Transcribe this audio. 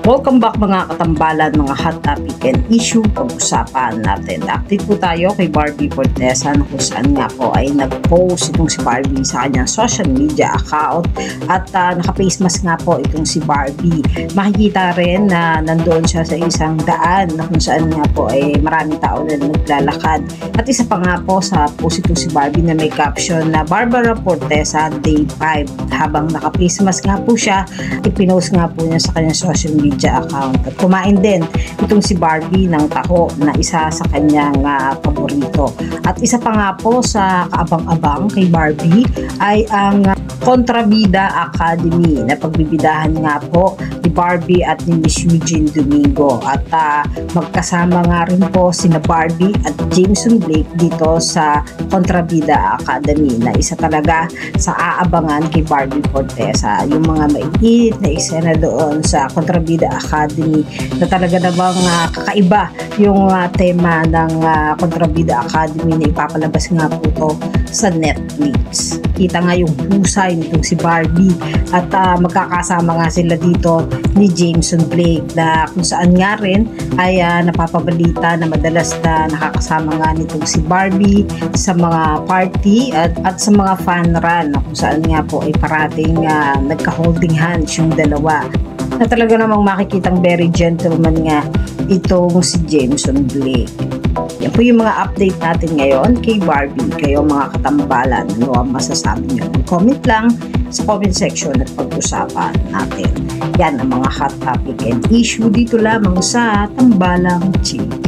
Welcome back mga katambalan, mga hot topic and issue pag-usapan natin. Active po tayo kay Barbie Fortesa na kung saan nga po ay nag-post itong si Barbie sa kanyang social media account at naka-face mask nga po itong si Barbie. Makikita rin na nandoon siya sa isang daan na kung saan nga po ay maraming tao na naglalakad. At isa pa nga po sa post itong si Barbie na may caption na Barbara Fortesa Day 5. Habang naka-face mask nga po siya, ipinost nga po niya sa kanyang social media account. At kumain din itong si Barbie ng taho na isa sa kanyang paborito. At isa pa nga po sa kaabang-abang kay Barbie ay ang Kontrabida Academy na pagbibidahan nga po ni Barbie at ni Miss Eugene Domingo. At magkasama nga rin po sina Barbie at Jameson Blake dito sa Kontrabida Academy na isa talaga sa aabangan kay Barbie Fortesa. Yung mga maiit na eksena doon sa Kontrabida Academy na talaga namang kakaiba yung tema ng Kontrabida Academy na ipapalabas nga po to sa Netflix. Kita nga yung husay nitong si Barbie at magkakasama nga sila dito ni Jameson Blake na kung saan nga rin ay napapabalita na madalas na nakakasama nga nitong si Barbie sa mga party at sa mga fan run na kung saan nga po ay parating nagka-holding hands yung dalawa na talaga namang makikitang very gentleman nga itong si Jameson Blake. Yan po yung mga update natin ngayon kay Barbie. Kayo mga katambalan, ano ang masasabi nyo? Comment lang sa comment section at pag-usapan natin. Yan ang mga hot topic and issue dito lamang sa Tambalang Chill.